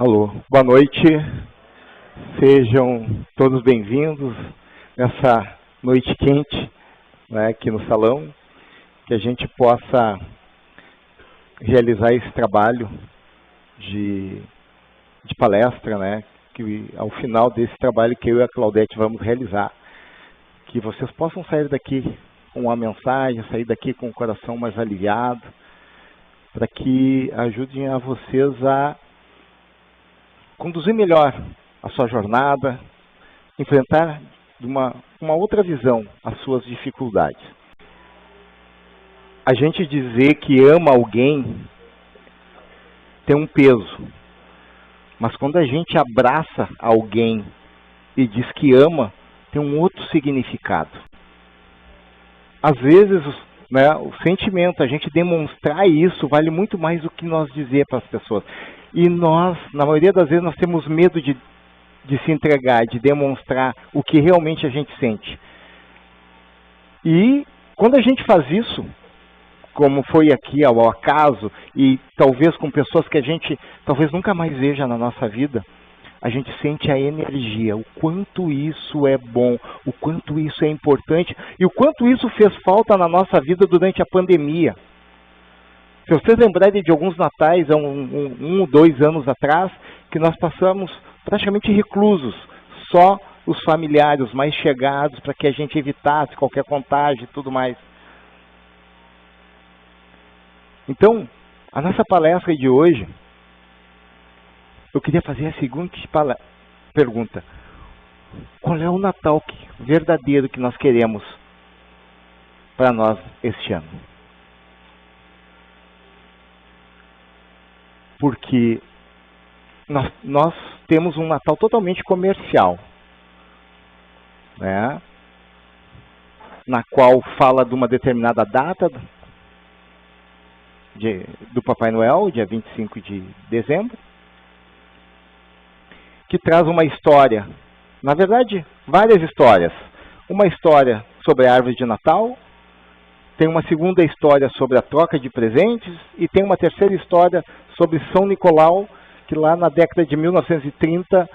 Alô, boa noite, sejam todos bem-vindos nessa noite quente, né, aqui no salão, que a gente possa realizar esse trabalho de palestra, né, que ao final desse trabalho que eu e a Claudete vamos realizar, que vocês possam sair daqui com uma mensagem, sair daqui com o coração mais aliviado, para que ajudem a vocês a conduzir melhor a sua jornada, enfrentar de uma outra visão as suas dificuldades. A gente dizer que ama alguém tem um peso, mas quando a gente abraça alguém e diz que ama, tem um outro significado. Às vezes, né, o sentimento, a gente demonstrar isso, vale muito mais do que nós dizer para as pessoas. E nós, na maioria das vezes, nós temos medo de se entregar, de demonstrar o que realmente a gente sente. E quando a gente faz isso, como foi aqui ao acaso, e talvez com pessoas que a gente talvez nunca mais veja na nossa vida, a gente sente a energia, o quanto isso é bom, o quanto isso é importante, e o quanto isso fez falta na nossa vida durante a pandemia. Se vocês lembrarem de alguns natais, há um ou 2 anos atrás, que nós passamos praticamente reclusos, só os familiares, os mais chegados, para que a gente evitasse qualquer contágio e tudo mais. Então, a nossa palestra de hoje, eu queria fazer a seguinte pergunta. Qual é o Natal verdadeiro que nós queremos para nós este ano? Porque nós temos um Natal totalmente comercial, né? Na qual fala de uma determinada data do Papai Noel, dia 25 de dezembro, que traz uma história, na verdade, várias histórias. Uma história sobre a árvore de Natal, tem uma segunda história sobre a troca de presentes e tem uma terceira história sobre São Nicolau, que lá na década de 1930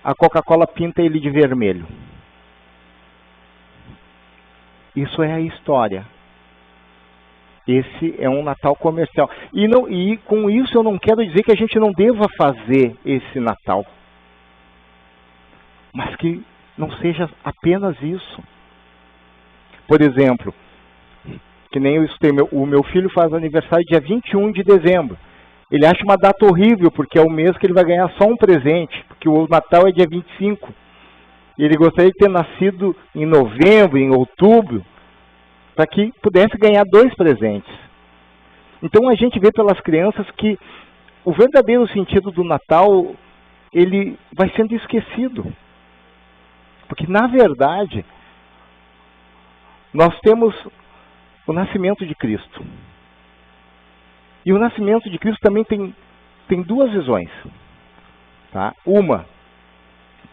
a Coca-Cola pinta ele de vermelho. Isso é a história. Esse é um Natal comercial. E com isso eu não quero dizer que a gente não deva fazer esse Natal. Mas que não seja apenas isso. Por exemplo, que nem eu escutei, o meu filho faz aniversário dia 21 de dezembro. Ele acha uma data horrível, porque é o mês que ele vai ganhar só um presente, porque o Natal é dia 25. E ele gostaria de ter nascido em novembro, em outubro, para que pudesse ganhar 2 presentes. Então a gente vê pelas crianças que o verdadeiro sentido do Natal, ele vai sendo esquecido. Porque na verdade, nós temos o nascimento de Cristo. E o nascimento de Cristo também tem 2 visões. Tá? Uma,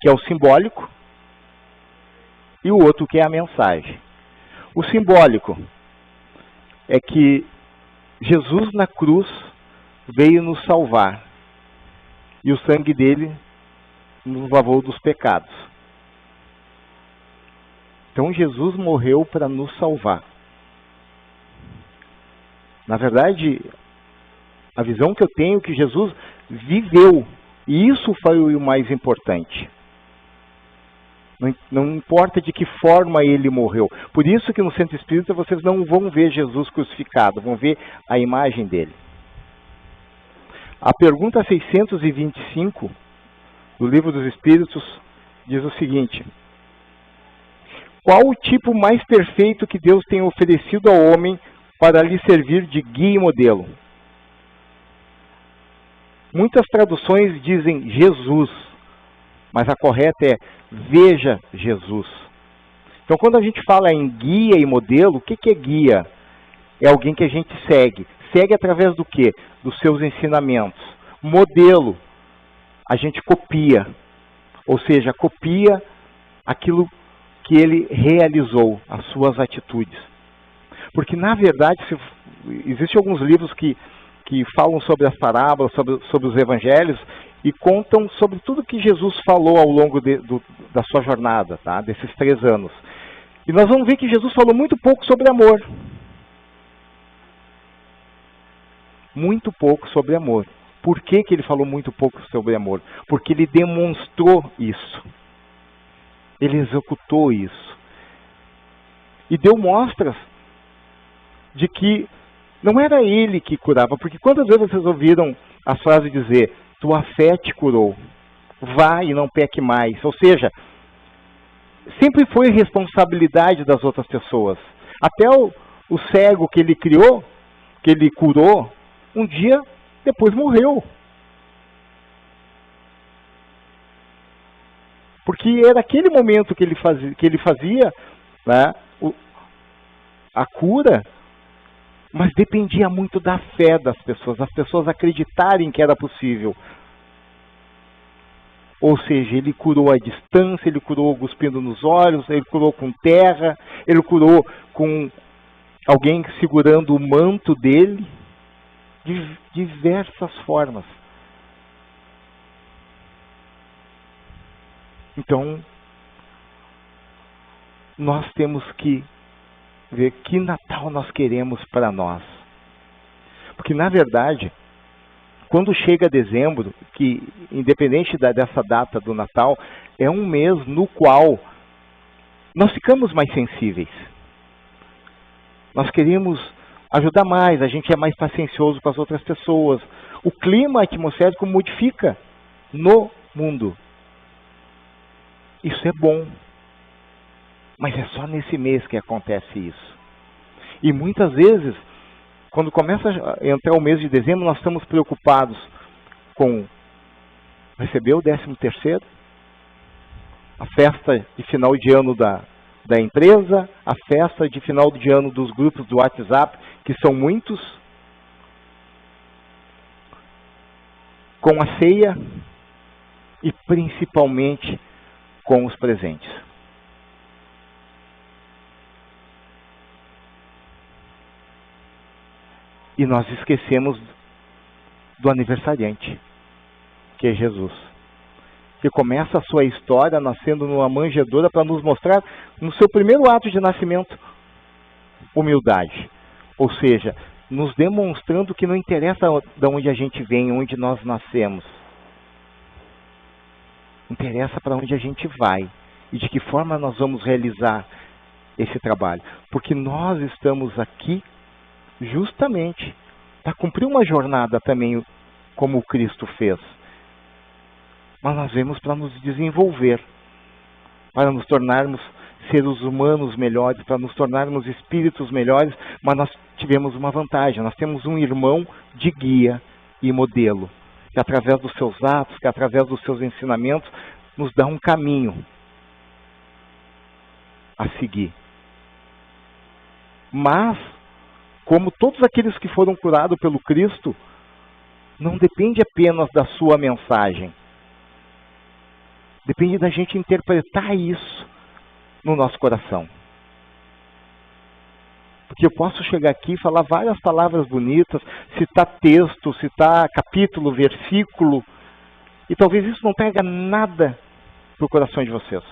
que é o simbólico, e o outro, que é a mensagem. O simbólico é que Jesus na cruz veio nos salvar. E o sangue dele nos lavou dos pecados. Então Jesus morreu para nos salvar. Na verdade, a visão que eu tenho é que Jesus viveu. E isso foi o mais importante. Não importa de que forma ele morreu. Por isso que no Centro Espírita vocês não vão ver Jesus crucificado, vão ver a imagem dele. A pergunta 625 do Livro dos Espíritos diz o seguinte: qual o tipo mais perfeito que Deus tem oferecido ao homem para lhe servir de guia e modelo? Muitas traduções dizem Jesus, mas a correta é veja Jesus. Então quando a gente fala em guia e modelo, o que é guia? É alguém que a gente segue. Segue através do quê? Dos seus ensinamentos. Modelo, a gente copia. Ou seja, copia aquilo que ele realizou, as suas atitudes. Porque na verdade, existem alguns livros que falam sobre as parábolas, sobre os evangelhos, e contam sobre tudo que Jesus falou ao longo da sua jornada, tá? Desses 3 anos. E nós vamos ver que Jesus falou muito pouco sobre amor. Muito pouco sobre amor. Por que ele falou muito pouco sobre amor? Porque ele demonstrou isso. Ele executou isso. E deu mostras de que não era ele que curava. Porque quantas vezes vocês ouviram a frase dizer, tua fé te curou, vá e não peque mais. Ou seja, sempre foi responsabilidade das outras pessoas. Até o cego que ele criou, que ele curou, um dia depois morreu. Porque era aquele momento que ele fazia, né, a cura, mas dependia muito da fé das pessoas acreditarem que era possível. Ou seja, ele curou à distância, ele curou cuspindo nos olhos, ele curou com terra, ele curou com alguém segurando o manto dele, de diversas formas. Então, nós temos que ver que Natal nós queremos para nós. Porque, na verdade, quando chega dezembro, que independente dessa data do Natal, é um mês no qual nós ficamos mais sensíveis. Nós queremos ajudar mais, a gente é mais paciencioso com as outras pessoas. O clima atmosférico modifica no mundo. Isso é bom. Mas é só nesse mês que acontece isso. E muitas vezes, quando começa a entrar o mês de dezembro, nós estamos preocupados com receber o 13º, a festa de final de ano da empresa, a festa de final de ano dos grupos do WhatsApp, que são muitos, com a ceia e principalmente com os presentes. E nós esquecemos do aniversariante, que é Jesus. Que começa a sua história nascendo numa manjedoura para nos mostrar, no seu primeiro ato de nascimento, humildade. Ou seja, nos demonstrando que não interessa de onde a gente vem, onde nós nascemos. Interessa para onde a gente vai e de que forma nós vamos realizar esse trabalho. Porque nós estamos aqui justamente para cumprir uma jornada também, como o Cristo fez. Mas nós vemos para nos desenvolver, para nos tornarmos seres humanos melhores, para nos tornarmos espíritos melhores, mas nós tivemos uma vantagem, nós temos um irmão de guia e modelo, que através dos seus atos, que através dos seus ensinamentos, nos dá um caminho a seguir. Mas, como todos aqueles que foram curados pelo Cristo, não depende apenas da sua mensagem. Depende da gente interpretar isso no nosso coração. Porque eu posso chegar aqui e falar várias palavras bonitas, citar texto, citar capítulo, versículo, e talvez isso não pega nada para o coração de vocês.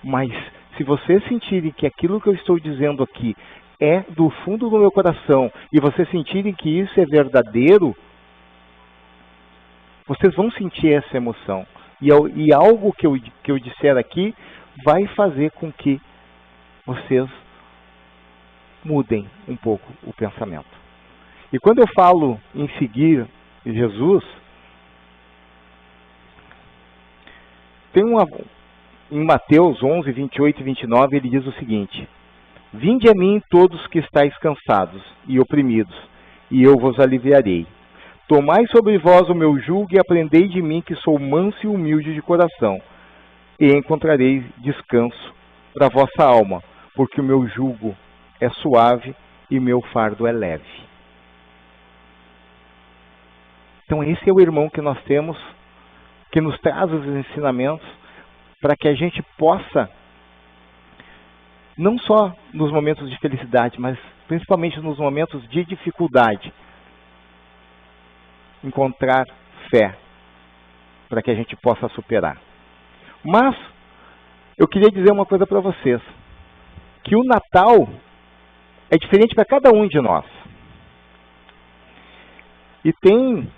Mas se vocês sentirem que aquilo que eu estou dizendo aqui é do fundo do meu coração, e vocês sentirem que isso é verdadeiro, vocês vão sentir essa emoção. E algo que eu disser aqui vai fazer com que vocês mudem um pouco o pensamento. E quando eu falo em seguir Jesus, tem em Mateus 11, 28 e 29, ele diz o seguinte: Vinde a mim todos que estáis cansados e oprimidos, e eu vos aliviarei. Tomai sobre vós o meu jugo e aprendei de mim, que sou manso e humilde de coração, e encontrareis descanso para a vossa alma, porque o meu jugo é suave e meu fardo é leve. Então esse é o irmão que nós temos, que nos traz os ensinamentos, para que a gente possa, não só nos momentos de felicidade, mas principalmente nos momentos de dificuldade, encontrar fé para que a gente possa superar. Mas eu queria dizer uma coisa para vocês, que o Natal é diferente para cada um de nós. E tem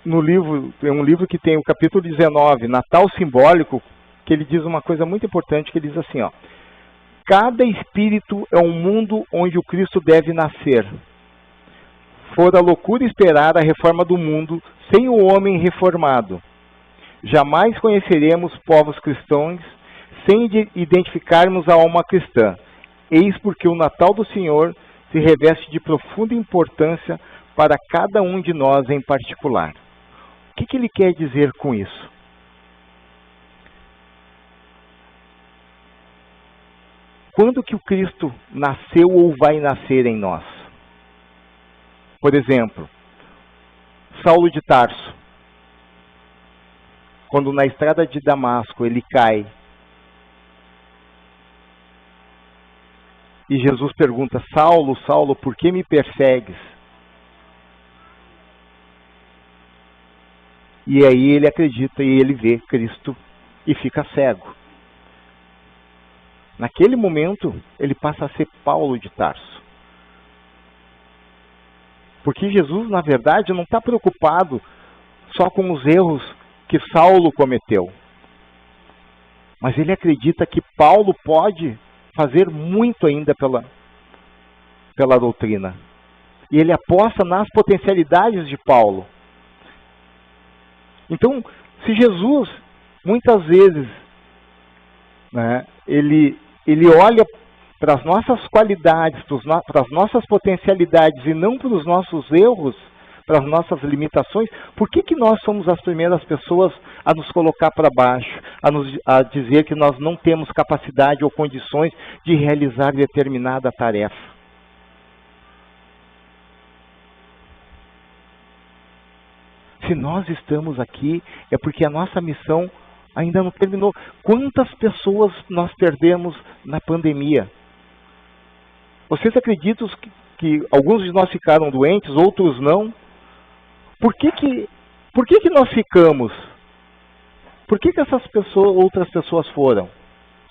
no livro, tem um livro que tem o capítulo 19, Natal Simbólico, que ele diz uma coisa muito importante, que ele diz assim, ó: cada espírito é um mundo onde o Cristo deve nascer. Fora loucura esperar a reforma do mundo sem o homem reformado. Jamais conheceremos povos cristãos sem identificarmos a alma cristã. Eis porque o Natal do Senhor se reveste de profunda importância para cada um de nós em particular. O que ele quer dizer com isso? Quando que o Cristo nasceu ou vai nascer em nós? Por exemplo, Saulo de Tarso, quando na estrada de Damasco ele cai, e Jesus pergunta: Saulo, Saulo, por que me persegues? E aí ele acredita e ele vê Cristo e fica cego. Naquele momento, ele passa a ser Paulo de Tarso. Porque Jesus, na verdade, não está preocupado só com os erros que Saulo cometeu. Mas ele acredita que Paulo pode fazer muito ainda pela doutrina. E ele aposta nas potencialidades de Paulo. Então, se Jesus, muitas vezes, né, ele olha para as nossas qualidades, para as nossas potencialidades e não para os nossos erros, para as nossas limitações, por que nós somos as primeiras pessoas a nos colocar para baixo, a dizer que nós não temos capacidade ou condições de realizar determinada tarefa? Se nós estamos aqui, é porque a nossa missão ainda não terminou. Quantas pessoas nós perdemos na pandemia? Vocês acreditam que alguns de nós ficaram doentes, outros não? Por que nós ficamos? Por que essas pessoas, outras pessoas foram?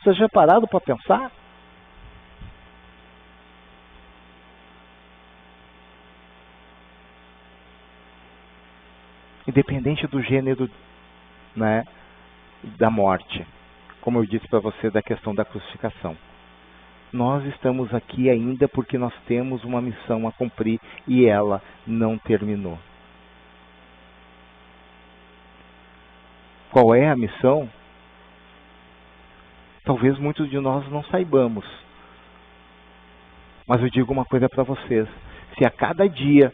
Vocês já pararam para pensar? Independente do gênero, né, da morte, como eu disse para você da questão da crucificação. Nós estamos aqui ainda porque nós temos uma missão a cumprir e ela não terminou. Qual é a missão? Talvez muitos de nós não saibamos. Mas eu digo uma coisa para vocês. Se a cada dia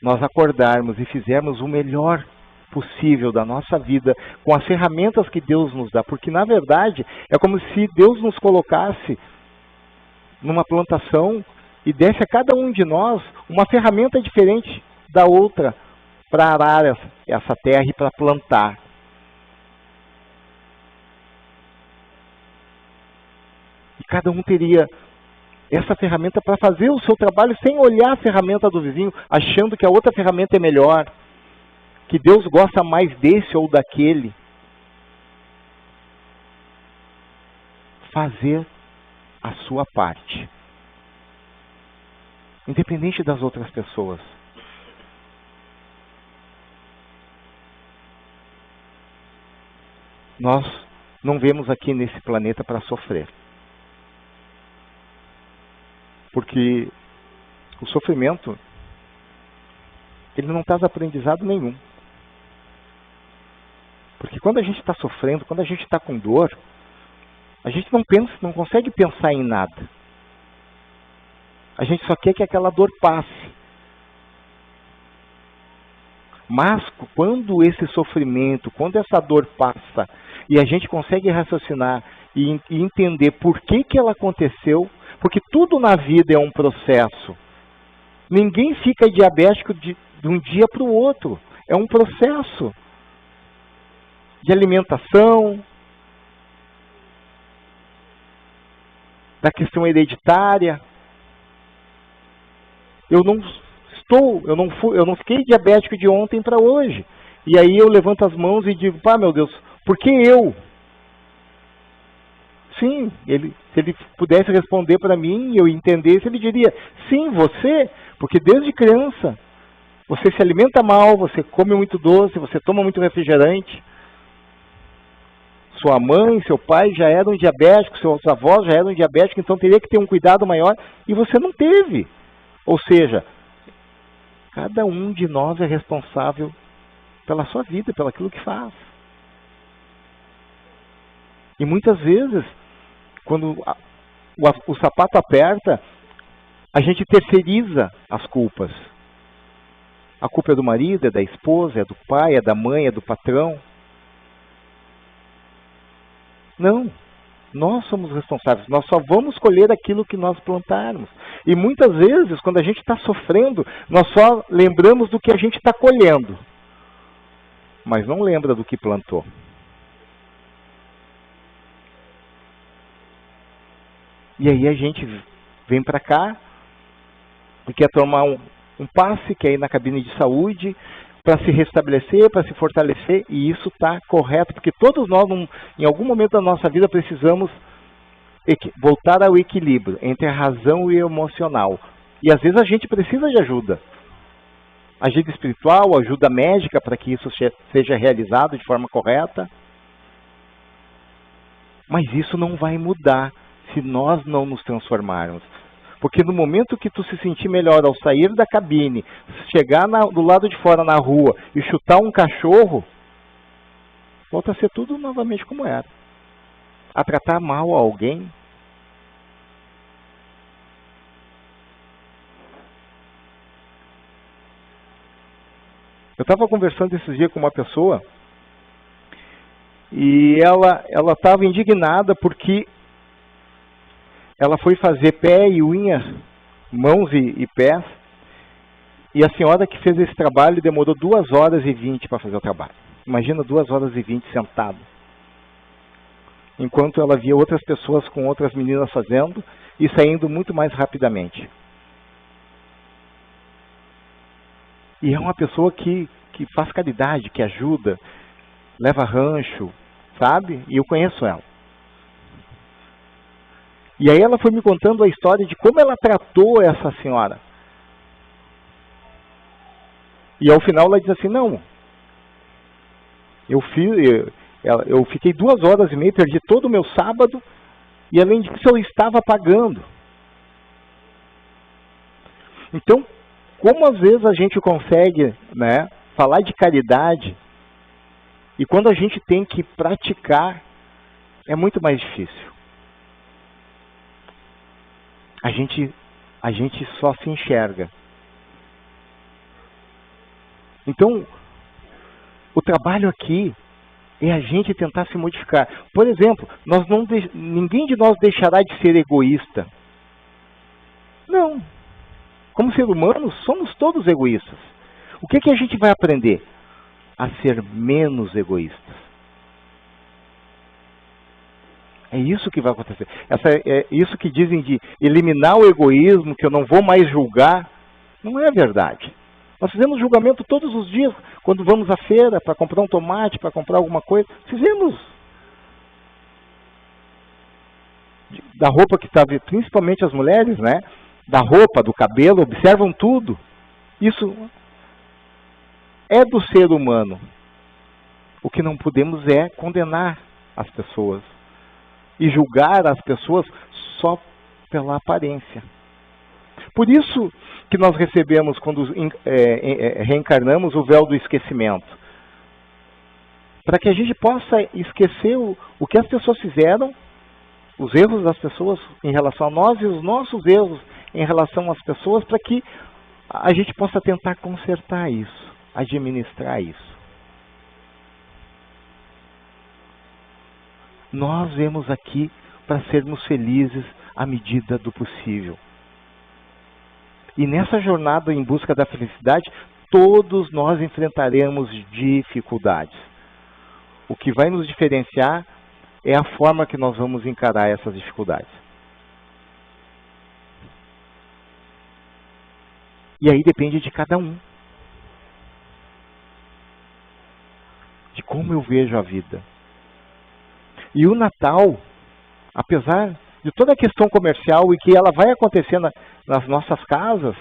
nós acordarmos e fizermos o melhor possível da nossa vida, com as ferramentas que Deus nos dá, porque na verdade é como se Deus nos colocasse numa plantação e desse a cada um de nós uma ferramenta diferente da outra para arar essa terra e para plantar. E cada um teria essa ferramenta para fazer o seu trabalho sem olhar a ferramenta do vizinho, achando que a outra ferramenta é melhor, que Deus gosta mais desse ou daquele. Fazer a sua parte, independente das outras pessoas. Nós não vemos aqui nesse planeta para sofrer. Porque o sofrimento, ele não traz aprendizado nenhum. Porque quando a gente está sofrendo, quando a gente está com dor, a gente não consegue pensar em nada. A gente só quer que aquela dor passe. Mas quando esse sofrimento, quando essa dor passa, e a gente consegue raciocinar e entender por que ela aconteceu, porque tudo na vida é um processo. Ninguém fica diabético de um dia para o outro. É um processo de alimentação, da questão hereditária. Eu não fiquei diabético de ontem para hoje. E aí eu levanto as mãos e digo, pá, meu Deus, por que eu? Sim, se ele pudesse responder para mim e eu entendesse, ele diria, sim, você, porque desde criança você se alimenta mal, você come muito doce, você toma muito refrigerante. Sua mãe, seu pai já eram diabéticos, seus avós já eram diabéticos, então teria que ter um cuidado maior e você não teve. Ou seja, cada um de nós é responsável pela sua vida, pelo aquilo que faz. E muitas vezes, quando o sapato aperta, a gente terceiriza as culpas. A culpa é do marido, é da esposa, é do pai, é da mãe, é do patrão. Não, nós somos responsáveis, nós só vamos colher aquilo que nós plantarmos. E muitas vezes, quando a gente está sofrendo, nós só lembramos do que a gente está colhendo, mas não lembra do que plantou. E aí a gente vem para cá e quer tomar um passe, quer ir na cabine de saúde para se restabelecer, para se fortalecer, e isso está correto, porque todos nós, em algum momento da nossa vida, precisamos voltar ao equilíbrio entre a razão e o emocional. E às vezes a gente precisa de ajuda. Ajuda espiritual, ajuda médica, para que isso seja realizado de forma correta. Mas isso não vai mudar se nós não nos transformarmos. Porque no momento que tu se sentir melhor ao sair da cabine, chegar do lado de fora na rua e chutar um cachorro, volta a ser tudo novamente como era. A tratar mal alguém. Eu estava conversando esses dias com uma pessoa e ela estava indignada porque ela foi fazer pé e unhas, mãos e pés, e a senhora que fez esse trabalho demorou 2h20 para fazer o trabalho. Imagina 2h20 sentado. Enquanto ela via outras pessoas com outras meninas fazendo e saindo muito mais rapidamente. E é uma pessoa que faz caridade, que ajuda, leva rancho, sabe? E eu conheço ela. E aí ela foi me contando a história de como ela tratou essa senhora. E ao final ela diz assim, não, eu fiquei 2h30, perdi todo o meu sábado, e além disso eu estava pagando. Então, como às vezes a gente consegue, né, falar de caridade, e quando a gente tem que praticar, é muito mais difícil. A gente só se enxerga. Então, o trabalho aqui é a gente tentar se modificar. Por exemplo, ninguém de nós deixará de ser egoísta. Não. Como ser humano, somos todos egoístas. O que a gente vai aprender? A ser menos egoístas. É isso que vai acontecer. É isso que dizem de eliminar o egoísmo, que eu não vou mais julgar. Não é verdade. Nós fizemos julgamento todos os dias, quando vamos à feira para comprar um tomate, para comprar alguma coisa. Fizemos. Da roupa que estava, principalmente as mulheres, né? Da roupa, do cabelo, observam tudo. Isso é do ser humano. O que não podemos é condenar as pessoas e julgar as pessoas só pela aparência. Por isso que nós recebemos, quando reencarnamos, o véu do esquecimento. Para que a gente possa esquecer o que as pessoas fizeram, os erros das pessoas em relação a nós e os nossos erros em relação às pessoas, para que a gente possa tentar consertar isso, administrar isso. Nós vemos aqui para sermos felizes à medida do possível. E nessa jornada em busca da felicidade, todos nós enfrentaremos dificuldades. O que vai nos diferenciar é a forma que nós vamos encarar essas dificuldades. E aí depende de cada um. De como eu vejo a vida. E o Natal, apesar de toda a questão comercial e que ela vai acontecer nas nossas casas,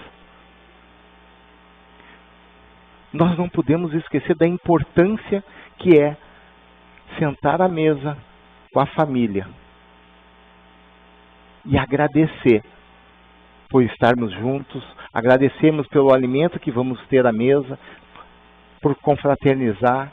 nós não podemos esquecer da importância que é sentar à mesa com a família e agradecer por estarmos juntos, agradecemos pelo alimento que vamos ter à mesa, por confraternizar,